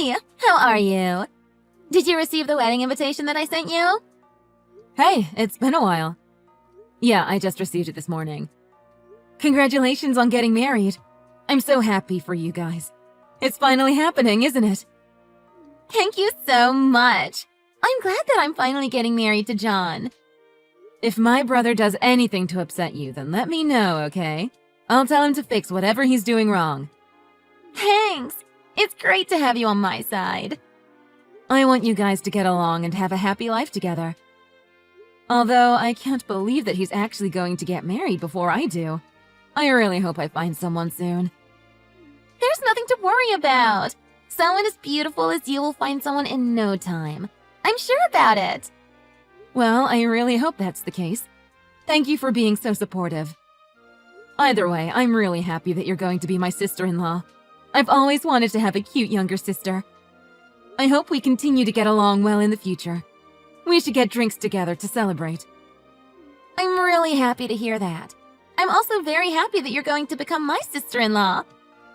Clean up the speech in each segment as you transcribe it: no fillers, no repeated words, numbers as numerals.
Hey, how are you? Did you receive the wedding invitation that I sent you? Hey, it's been a while. Yeah, I just received it this morning. Congratulations on getting married. I'm so happy for you guys. It's finally happening, isn't it? Thank you so much. I'm glad that I'm finally getting married to John. If my brother does anything to upset you, then let me know, okay? I'll tell him to fix whatever he's doing wrong. Thanks. It's great to have you on my side. I want you guys to get along and have a happy life together. Although I can't believe that he's actually going to get married before I do. I really hope I find someone soon. There's nothing to worry about. Someone as beautiful as you will find someone in no time. I'm sure about it. Well, I really hope that's the case. Thank you for being so supportive. Either way, I'm really happy that you're going to be my sister-in-law. I've always wanted to have a cute younger sister. I hope we continue to get along well in the future. We should get drinks together to celebrate. I'm really happy to hear that. I'm also very happy that you're going to become my sister-in-law.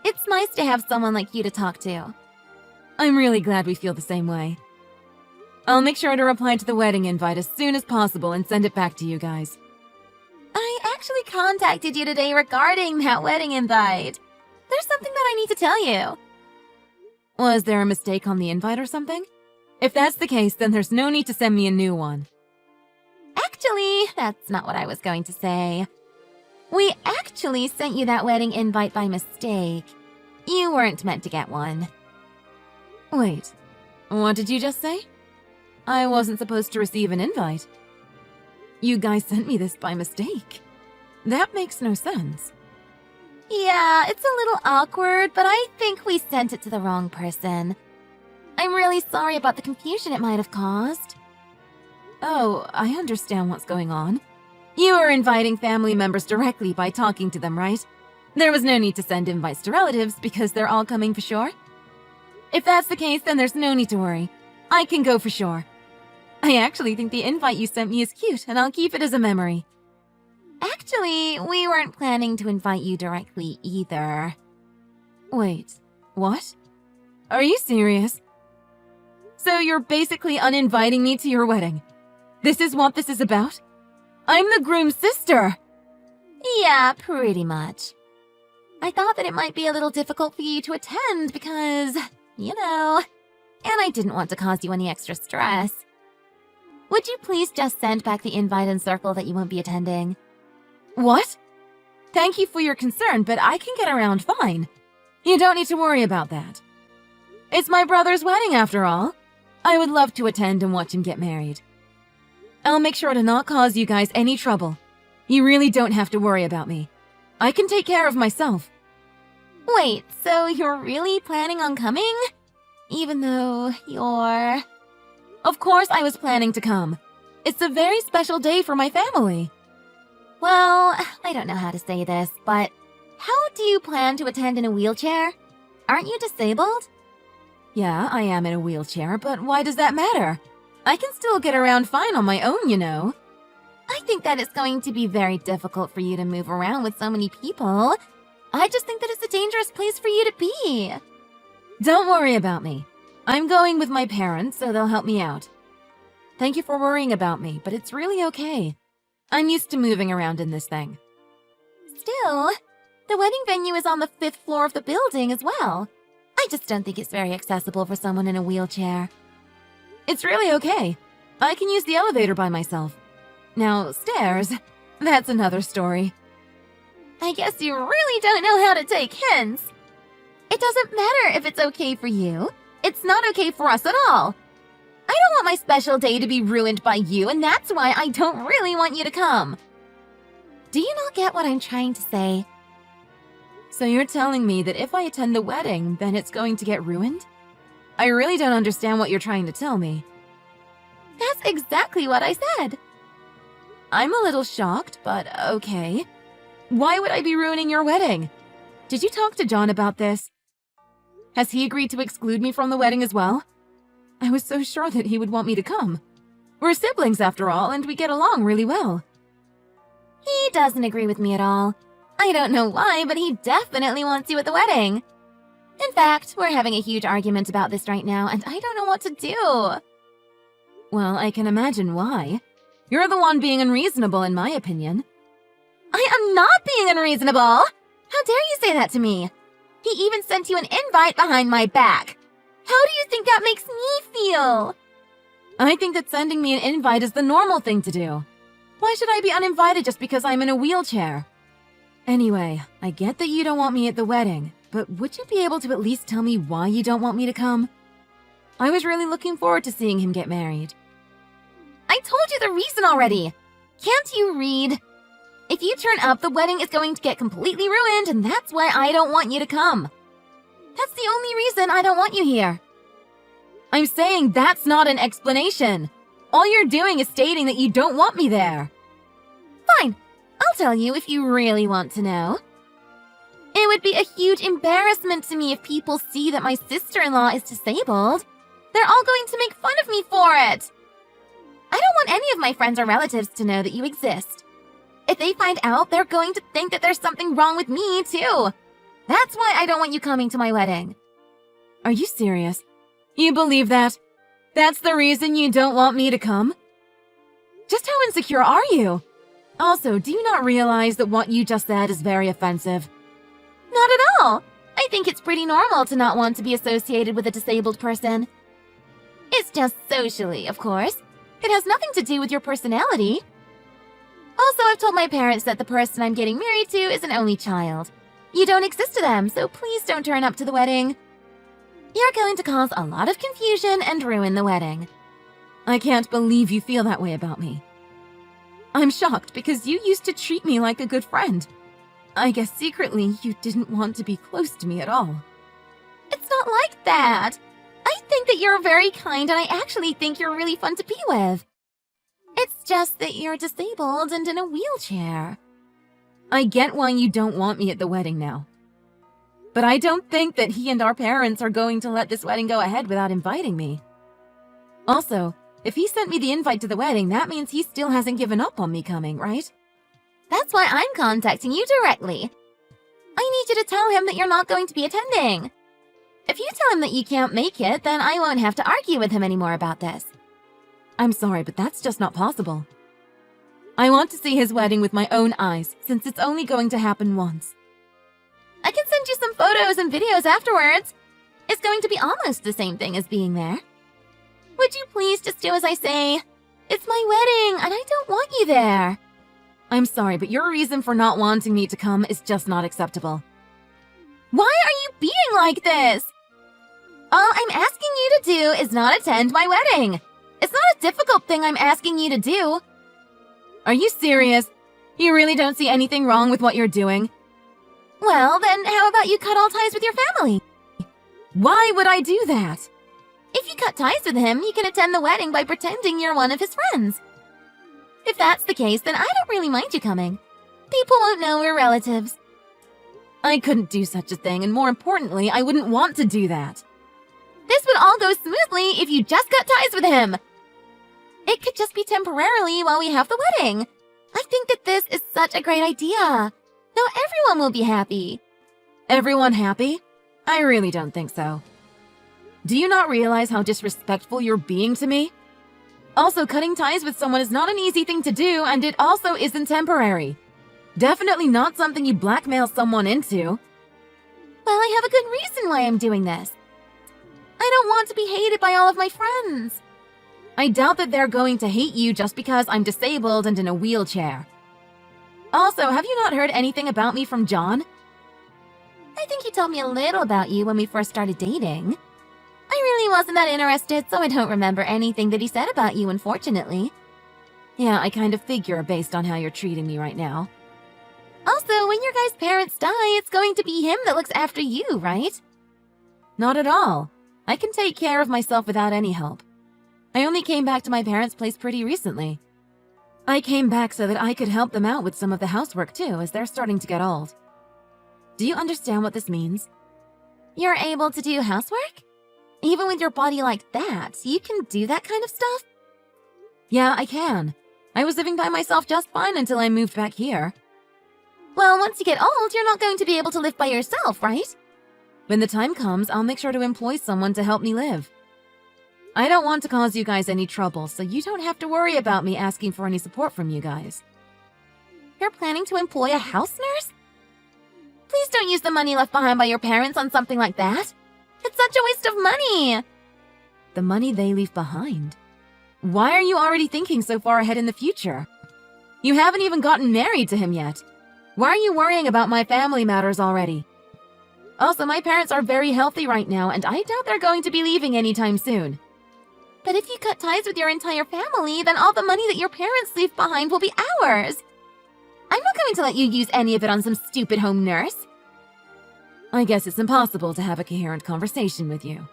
It's nice to have someone like you to talk to. I'm really glad we feel the same way. I'll make sure to reply to the wedding invite as soon as possible and send it back to you guys. I actually contacted you today regarding that wedding invite. There's something that I need to tell you. Was there a mistake on the invite or something? If that's the case, then there's no need to send me a new one. Actually, that's not what I was going to say. We actually sent you that wedding invite by mistake. You weren't meant to get one. Wait, what did you just say? I wasn't supposed to receive an invite. You guys sent me this by mistake. That makes no sense. Yeah, it's a little awkward, but I think we sent it to the wrong person. I'm really sorry about the confusion it might have caused. Oh, I understand what's going on. You were inviting family members directly by talking to them, right? There was no need to send invites to relatives because they're all coming for sure. If that's the case, then there's no need to worry. I can go for sure. I actually think the invite you sent me is cute, and I'll keep it as a memory. Actually, we weren't planning to invite you directly either. Wait, what? Are you serious? So you're basically uninviting me to your wedding? This is what this is about? I'm the groom's sister! Yeah, pretty much. I thought that it might be a little difficult for you to attend because, you know, and I didn't want to cause you any extra stress. Would you please just send back the invite and circle that you won't be attending? What? Thank you for your concern, but I can get around fine. You don't need to worry about that. It's my brother's wedding after all. I would love to attend and watch him get married. I'll make sure to not cause you guys any trouble. You really don't have to worry about me. I can take care of myself. Wait, so you're really planning on coming? Even though you're... Of course I was planning to come. It's a very special day for my family. Well, I don't know how to say this, but how do you plan to attend in a wheelchair? Aren't you disabled? Yeah, I am in a wheelchair, but why does that matter? I can still get around fine on my own, you know. I think that it's going to be very difficult for you to move around with so many people. I just think that it's a dangerous place for you to be. Don't worry about me. I'm going with my parents, so they'll help me out. Thank you for worrying about me, but it's really okay. I'm used to moving around in this thing. Still, the wedding venue is on the 5th floor of the building as well. I just don't think it's very accessible for someone in a wheelchair. It's really okay. I can use the elevator by myself. Now, stairs, that's another story. I guess you really don't know how to take hints. It doesn't matter if it's okay for you. It's not okay for us at all. I don't want my special day to be ruined by you, and that's why I don't really want you to come. Do you not get what I'm trying to say? So you're telling me that if I attend the wedding, then it's going to get ruined? I really don't understand what you're trying to tell me. That's exactly what I said. I'm a little shocked, but okay. Why would I be ruining your wedding? Did you talk to John about this? Has he agreed to exclude me from the wedding as well? I was so sure that he would want me to come. We're siblings after all, and we get along really well. He doesn't agree with me at all. I don't know why, but he definitely wants you at the wedding. In fact, we're having a huge argument about this right now, and I don't know what to do. Well, I can imagine why. You're the one being unreasonable, in my opinion. I am not being unreasonable! How dare you say that to me? He even sent you an invite behind my back. How do you think that makes me feel? I think that sending me an invite is the normal thing to do. Why should I be uninvited just because I'm in a wheelchair? Anyway, I get that you don't want me at the wedding, but would you be able to at least tell me why you don't want me to come? I was really looking forward to seeing him get married. I told you the reason already. Can't you read? If you turn up, the wedding is going to get completely ruined, and that's why I don't want you to come. That's the only reason I don't want you here. I'm saying that's not an explanation. All you're doing is stating that you don't want me there. Fine. I'll tell you if you really want to know. It would be a huge embarrassment to me if people see that my sister-in-law is disabled. They're all going to make fun of me for it. I don't want any of my friends or relatives to know that you exist. If they find out, they're going to think that there's something wrong with me, too. That's why I don't want you coming to my wedding. Are you serious? You believe that? That's the reason you don't want me to come? Just how insecure are you? Also, do you not realize that what you just said is very offensive? Not at all. I think it's pretty normal to not want to be associated with a disabled person. It's just socially, of course. It has nothing to do with your personality. Also, I've told my parents that the person I'm getting married to is an only child. You don't exist to them, so please don't turn up to the wedding. You're going to cause a lot of confusion and ruin the wedding. I can't believe you feel that way about me. I'm shocked because you used to treat me like a good friend. I guess secretly you didn't want to be close to me at all. It's not like that. I think that you're very kind and I actually think you're really fun to be with. It's just that you're disabled and in a wheelchair. I get why you don't want me at the wedding now. But I don't think that he and our parents are going to let this wedding go ahead without inviting me. Also, if he sent me the invite to the wedding, that means he still hasn't given up on me coming, right? That's why I'm contacting you directly. I need you to tell him that you're not going to be attending. If you tell him that you can't make it, then I won't have to argue with him anymore about this. I'm sorry, but that's just not possible. I want to see his wedding with my own eyes, since it's only going to happen once. I can send you some photos and videos afterwards. It's going to be almost the same thing as being there. Would you please just do as I say? It's my wedding, and I don't want you there. I'm sorry, but your reason for not wanting me to come is just not acceptable. Why are you being like this? All I'm asking you to do is not attend my wedding. It's not a difficult thing I'm asking you to do. Are you serious? You really don't see anything wrong with what you're doing? Well, then how about you cut all ties with your family? Why would I do that? If you cut ties with him, you can attend the wedding by pretending you're one of his friends. If that's the case, then I don't really mind you coming. People won't know we're relatives. I couldn't do such a thing, and more importantly, I wouldn't want to do that. This would all go smoothly if you just cut ties with him. It could just be temporarily while we have the wedding. I think that this is such a great idea. Now everyone will be happy. Everyone happy? I really don't think so. Do you not realize how disrespectful you're being to me? Also, cutting ties with someone is not an easy thing to do, and it also isn't temporary. Definitely not something you blackmail someone into. Well, I have a good reason why I'm doing this. I don't want to be hated by all of my friends. I doubt that they're going to hate you just because I'm disabled and in a wheelchair. Also, have you not heard anything about me from John? I think he told me a little about you when we first started dating. I really wasn't that interested, so I don't remember anything that he said about you, unfortunately. Yeah, I kind of figure based on how you're treating me right now. Also, when your guys' parents die, it's going to be him that looks after you, right? Not at all. I can take care of myself without any help. I only came back to my parents' place pretty recently. I came back so that I could help them out with some of the housework too, as they're starting to get old. Do you understand what this means? You're able to do housework? Even with your body like that, you can do that kind of stuff? Yeah, I can. I was living by myself just fine until I moved back here. Well, once you get old, you're not going to be able to live by yourself, right? When the time comes, I'll make sure to employ someone to help me live. I don't want to cause you guys any trouble, so you don't have to worry about me asking for any support from you guys. You're planning to employ a house nurse? Please don't use the money left behind by your parents on something like that. It's such a waste of money. The money they leave behind? Why are you already thinking so far ahead in the future? You haven't even gotten married to him yet. Why are you worrying about my family matters already? Also, my parents are very healthy right now, and I doubt they're going to be leaving anytime soon. But if you cut ties with your entire family, then all the money that your parents leave behind will be ours. I'm not going to let you use any of it on some stupid home nurse. I guess it's impossible to have a coherent conversation with you.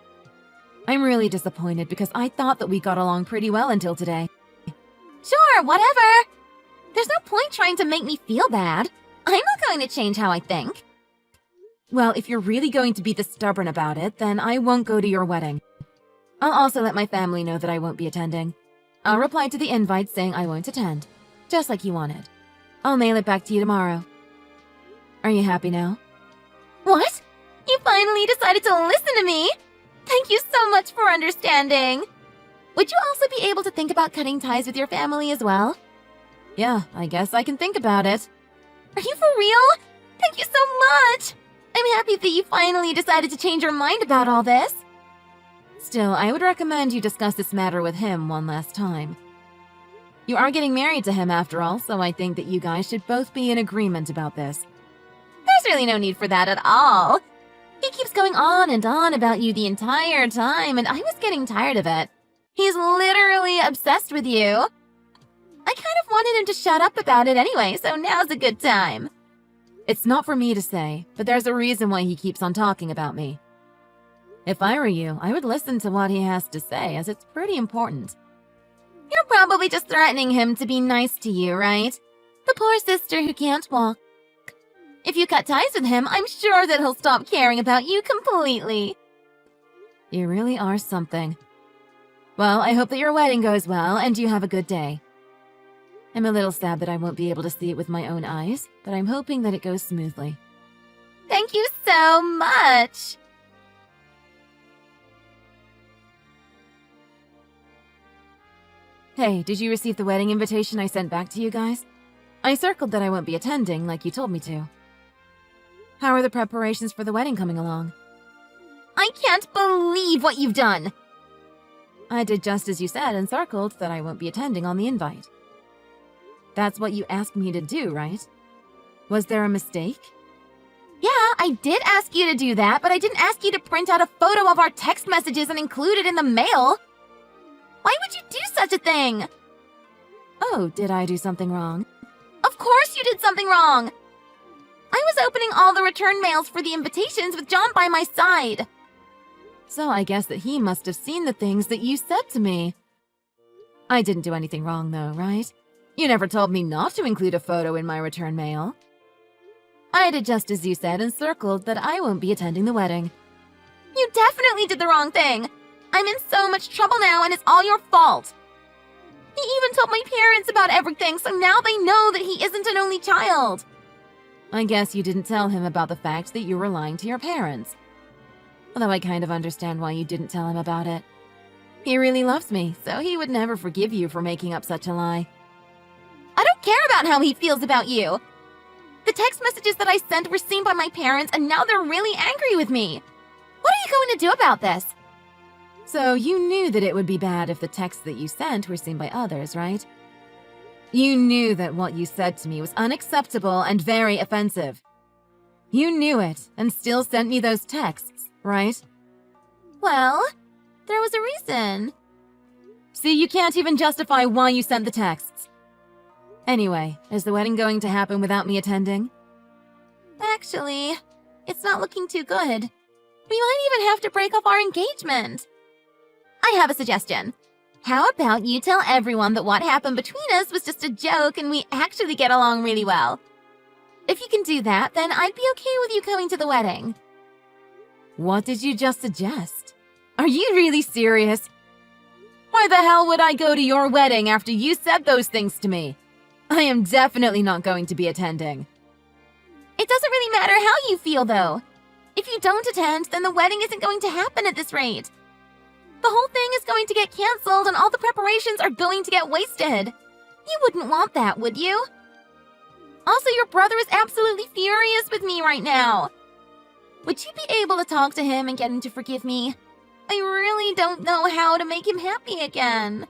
I'm really disappointed because I thought that we got along pretty well until today. Sure, whatever. There's no point trying to make me feel bad. I'm not going to change how I think. Well, if you're really going to be this stubborn about it, then I won't go to your wedding. I'll also let my family know that I won't be attending. I'll reply to the invite saying I won't attend, just like you wanted. I'll mail it back to you tomorrow. Are you happy now? What? You finally decided to listen to me? Thank you so much for understanding. Would you also be able to think about cutting ties with your family as well? Yeah, I guess I can think about it. Are you for real? Thank you so much. I'm happy that you finally decided to change your mind about all this. Still, I would recommend you discuss this matter with him one last time. You are getting married to him after all, so I think that you guys should both be in agreement about this. There's really no need for that at all. He keeps going on and on about you the entire time, and I was getting tired of it. He's literally obsessed with you. I kind of wanted him to shut up about it anyway, so now's a good time. It's not for me to say, but there's a reason why he keeps on talking about me. If I were you, I would listen to what he has to say, as it's pretty important. You're probably just threatening him to be nice to you, right? The poor sister who can't walk. If you cut ties with him, I'm sure that he'll stop caring about you completely. You really are something. Well, I hope that your wedding goes well and you have a good day. I'm a little sad that I won't be able to see it with my own eyes, but I'm hoping that it goes smoothly. Thank you so much! Hey, did you receive the wedding invitation I sent back to you guys? I circled that I won't be attending, like you told me to. How are the preparations for the wedding coming along? I can't believe what you've done! I did just as you said and circled that I won't be attending on the invite. That's what you asked me to do, right? Was there a mistake? Yeah, I did ask you to do that, but I didn't ask you to print out a photo of our text messages and include it in the mail. Why would you do such a thing? Oh, did I do something wrong? Of course you did something wrong! I was opening all the return mails for the invitations with John by my side. So I guess that he must have seen the things that you said to me. I didn't do anything wrong though, right? You never told me not to include a photo in my return mail. I did just as you said and circled that I won't be attending the wedding. You definitely did the wrong thing. I'm in so much trouble now and it's all your fault. He even told my parents about everything, so now they know that he isn't an only child. I guess you didn't tell him about the fact that you were lying to your parents. Although I kind of understand why you didn't tell him about it. He really loves me, so he would never forgive you for making up such a lie. I don't care about how he feels about you. The text messages that I sent were seen by my parents, and now they're really angry with me. What are you going to do about this? So you knew that it would be bad if the texts that you sent were seen by others, right? You knew that what you said to me was unacceptable and very offensive. You knew it and still sent me those texts, right? Well, there was a reason. See, you can't even justify why you sent the texts. Anyway, is the wedding going to happen without me attending? Actually, it's not looking too good. We might even have to break off our engagement. I have a suggestion. How about you tell everyone that what happened between us was just a joke and we actually get along really well? If you can do that, then I'd be okay with you going to the wedding. What did you just suggest? Are you really serious? Why the hell would I go to your wedding after you said those things to me? I am definitely not going to be attending. It doesn't really matter how you feel, though. If you don't attend, then the wedding isn't going to happen at this rate. The whole thing is going to get canceled and all the preparations are going to get wasted. You wouldn't want that, would you? Also, your brother is absolutely furious with me right now. Would you be able to talk to him and get him to forgive me? I really don't know how to make him happy again.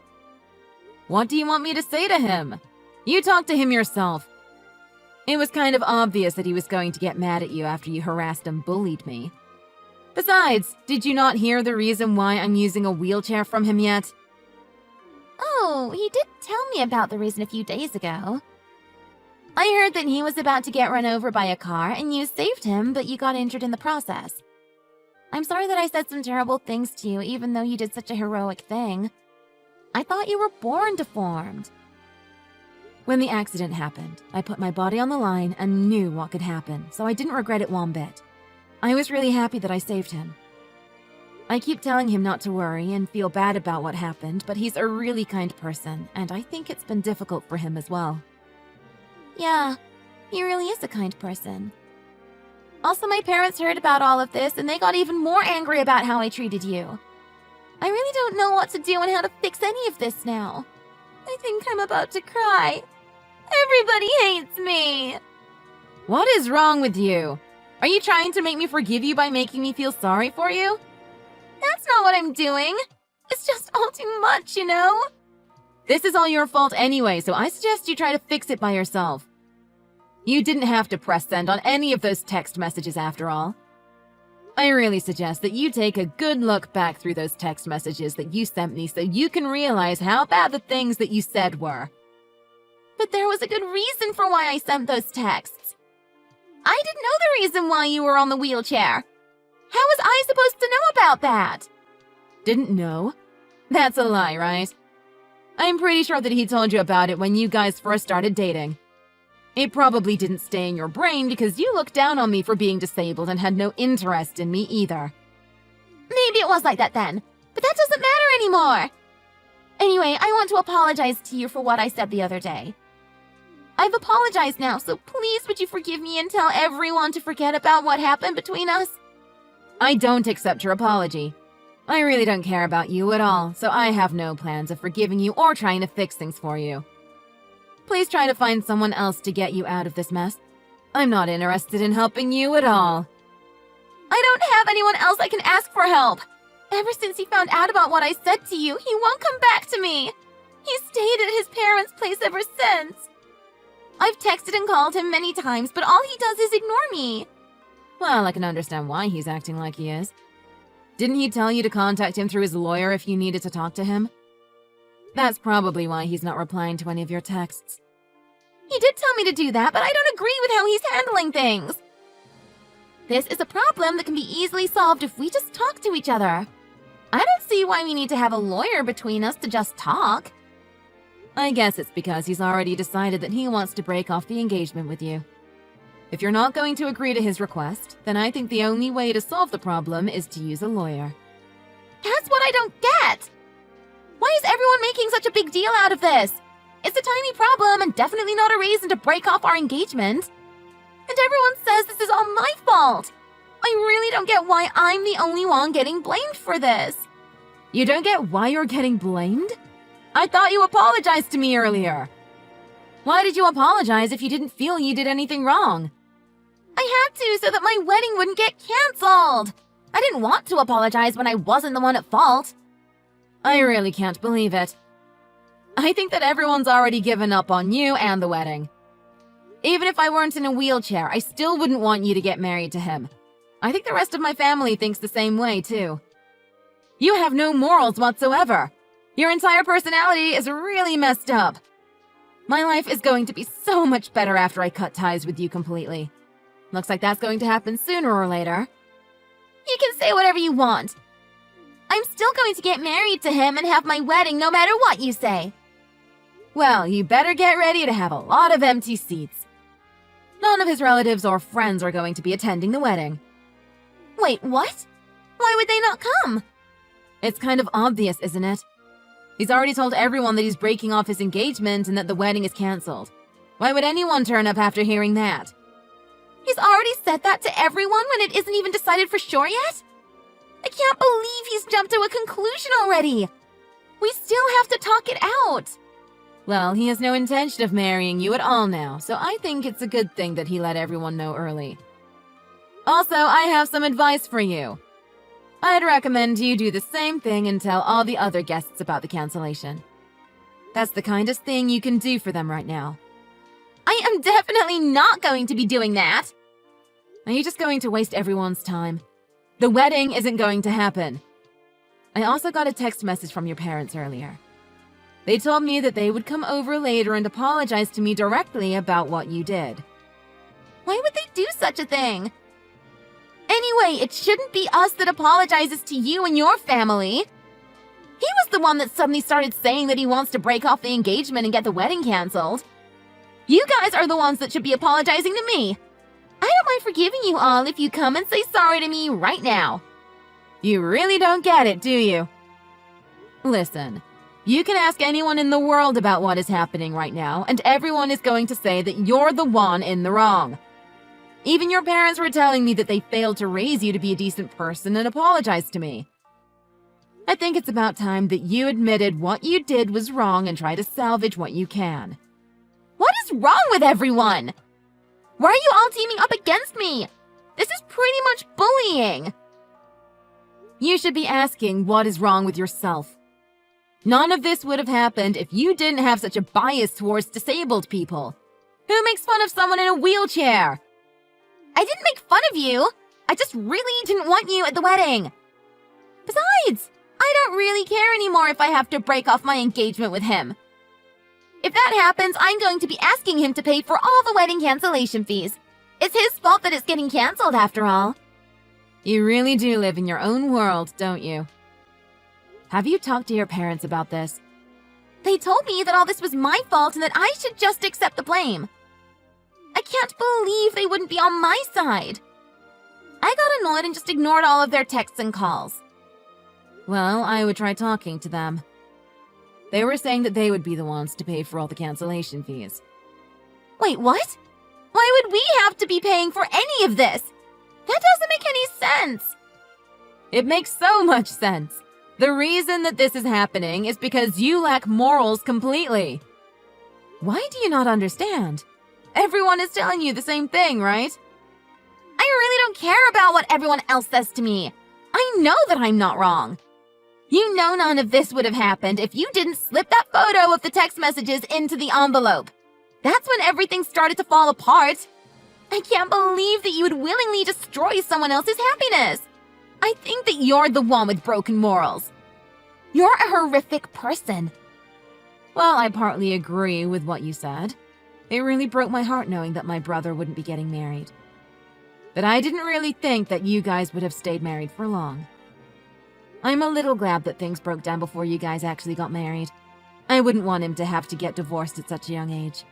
What do you want me to say to him? You talk to him yourself. It was kind of obvious that he was going to get mad at you after you harassed and bullied me. Besides, did you not hear the reason why I'm using a wheelchair from him yet? Oh, he did tell me about the reason a few days ago. I heard that he was about to get run over by a car and you saved him, but you got injured in the process. I'm sorry that I said some terrible things to you, even though you did such a heroic thing. I thought you were born deformed. When the accident happened, I put my body on the line and knew what could happen, so I didn't regret it one bit. I was really happy that I saved him. I keep telling him not to worry and feel bad about what happened, but he's a really kind person, and I think it's been difficult for him as well. Yeah, he really is a kind person. Also, my parents heard about all of this, and they got even more angry about how I treated you. I really don't know what to do and how to fix any of this now. I think I'm about to cry. Everybody hates me. What is wrong with you? Are you trying to make me forgive you by making me feel sorry for you? That's not what I'm doing. It's just all too much, you know? This is all your fault anyway, so I suggest you try to fix it by yourself. You didn't have to press send on any of those text messages after all. I really suggest that you take a good look back through those text messages that you sent me so you can realize how bad the things that you said were. But there was a good reason for why I sent those texts. I didn't know the reason why you were on the wheelchair. How was I supposed to know about that? Didn't know? That's a lie, right? I'm pretty sure that he told you about it when you guys first started dating. It probably didn't stay in your brain because you looked down on me for being disabled and had no interest in me either. Maybe it was like that then, but that doesn't matter anymore. Anyway, I want to apologize to you for what I said the other day. I've apologized now, so please would you forgive me and tell everyone to forget about what happened between us? I don't accept your apology. I really don't care about you at all, so I have no plans of forgiving you or trying to fix things for you. Please try to find someone else to get you out of this mess. I'm not interested in helping you at all. I don't have anyone else I can ask for help. Ever since he found out about what I said to you, he won't come back to me. He stayed at his parents' place ever since. I've texted and called him many times, but all he does is ignore me. Well, I can understand why he's acting like he is. Didn't he tell you to contact him through his lawyer if you needed to talk to him? That's probably why he's not replying to any of your texts. He did tell me to do that, but I don't agree with how he's handling things. This is a problem that can be easily solved if we just talk to each other. I don't see why we need to have a lawyer between us to just talk. I guess it's because he's already decided that he wants to break off the engagement with you. If you're not going to agree to his request, then I think the only way to solve the problem is to use a lawyer. That's what I don't get! Why is everyone making such a big deal out of this? It's a tiny problem and definitely not a reason to break off our engagement. And everyone says this is all my fault. I really don't get why I'm the only one getting blamed for this. You don't get why you're getting blamed? I thought you apologized to me earlier. Why did you apologize if you didn't feel you did anything wrong? I had to so that my wedding wouldn't get canceled. I didn't want to apologize when I wasn't the one at fault. I really can't believe it. I think that everyone's already given up on you and the wedding. Even if I weren't in a wheelchair, I still wouldn't want you to get married to him. I think the rest of my family thinks the same way, too. You have no morals whatsoever. Your entire personality is really messed up. My life is going to be so much better after I cut ties with you completely. Looks like that's going to happen sooner or later. You can say whatever you want. I'm still going to get married to him and have my wedding no matter what you say. Well, you better get ready to have a lot of empty seats. None of his relatives or friends are going to be attending the wedding. Wait, what? Why would they not come? It's kind of obvious, isn't it? He's already told everyone that he's breaking off his engagement and that the wedding is cancelled. Why would anyone turn up after hearing that? He's already said that to everyone when it isn't even decided for sure yet? I can't believe he's jumped to a conclusion already. We still have to talk it out. Well, he has no intention of marrying you at all now, so I think it's a good thing that he let everyone know early. Also, I have some advice for you. I'd recommend you do the same thing and tell all the other guests about the cancellation. That's the kindest thing you can do for them right now. I am definitely not going to be doing that. Are you just going to waste everyone's time? The wedding isn't going to happen. I also got a text message from your parents earlier. They told me that they would come over later and apologize to me directly about what you did. Why would they do such a thing? Anyway, it shouldn't be us that apologizes to you and your family. He was the one that suddenly started saying that he wants to break off the engagement and get the wedding canceled. You guys are the ones that should be apologizing to me. I don't mind forgiving you all if you come and say sorry to me right now. You really don't get it, do you? Listen, you can ask anyone in the world about what is happening right now, and everyone is going to say that you're the one in the wrong. Even your parents were telling me that they failed to raise you to be a decent person and apologize to me. I think it's about time that you admitted what you did was wrong and try to salvage what you can. What is wrong with everyone? Why are you all teaming up against me? This is pretty much bullying. You should be asking what is wrong with yourself. None of this would have happened if you didn't have such a bias towards disabled people. Who makes fun of someone in a wheelchair? I didn't make fun of you. I just really didn't want you at the wedding. Besides, I don't really care anymore if I have to break off my engagement with him. If that happens, I'm going to be asking him to pay for all the wedding cancellation fees. It's his fault that it's getting canceled after all. You really do live in your own world, don't you? Have you talked to your parents about this? They told me that all this was my fault and that I should just accept the blame. I can't believe they wouldn't be on my side. I got annoyed and just ignored all of their texts and calls. Well, I would try talking to them. They were saying that they would be the ones to pay for all the cancellation fees. Wait, what? Why would we have to be paying for any of this? That doesn't make any sense. It makes so much sense. The reason that this is happening is because you lack morals completely. Why do you not understand? Everyone is telling you the same thing, right? I really don't care about what everyone else says to me. I know that I'm not wrong. You know none of this would have happened if you didn't slip that photo of the text messages into the envelope. That's when everything started to fall apart. I can't believe that you would willingly destroy someone else's happiness. I think that you're the one with broken morals. You're a horrific person. Well, I partly agree with what you said. It really broke my heart knowing that my brother wouldn't be getting married. But I didn't really think that you guys would have stayed married for long. I'm a little glad that things broke down before you guys actually got married. I wouldn't want him to have to get divorced at such a young age.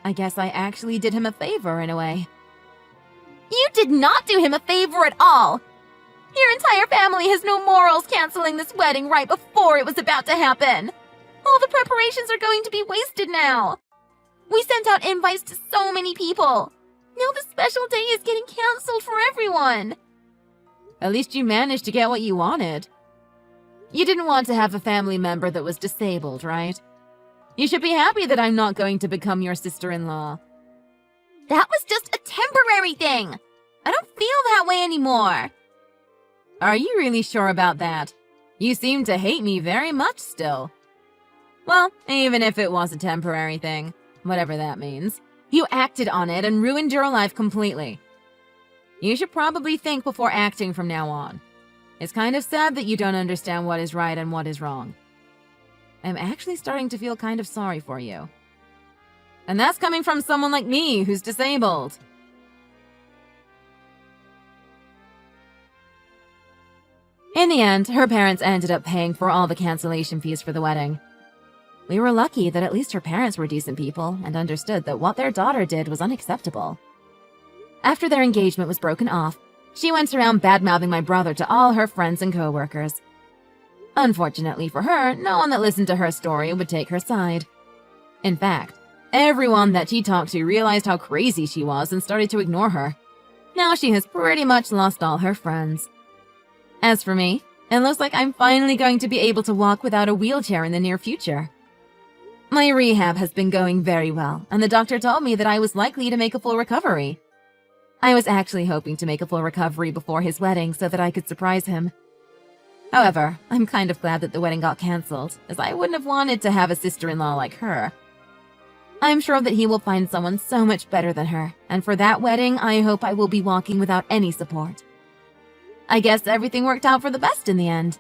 I guess I actually did him a favor in a way. You did not do him a favor at all. Your entire family has no morals canceling this wedding right before it was about to happen. All the preparations are going to be wasted now. We sent out invites to so many people. Now the special day is getting canceled for everyone. At least you managed to get what you wanted. You didn't want to have a family member that was disabled, right? You should be happy that I'm not going to become your sister-in-law. That was just a temporary thing. I don't feel that way anymore. Are you really sure about that? You seem to hate me very much still. Well, even if it was a temporary thing, whatever that means, you acted on it and ruined your life completely. You should probably think before acting from now on. It's kind of sad that you don't understand what is right and what is wrong. I'm actually starting to feel kind of sorry for you. And that's coming from someone like me who's disabled. In the end, her parents ended up paying for all the cancellation fees for the wedding. We were lucky that at least her parents were decent people and understood that what their daughter did was unacceptable. After their engagement was broken off, she went around bad-mouthing my brother to all her friends and co-workers. Unfortunately for her, no one that listened to her story would take her side. In fact, Everyone that she talked to realized how crazy she was and started to ignore her. Now she has pretty much lost all her friends. As for me, it looks like I'm finally going to be able to walk without a wheelchair in the near future. My rehab has been going very well, and the doctor told me that I was likely to make a full recovery. I was actually hoping to make a full recovery before his wedding so that I could surprise him. However, I'm kind of glad that the wedding got cancelled, as I wouldn't have wanted to have a sister-in-law like her. I'm sure that he will find someone so much better than her, and for that wedding, I hope I will be walking without any support. I guess everything worked out for the best in the end.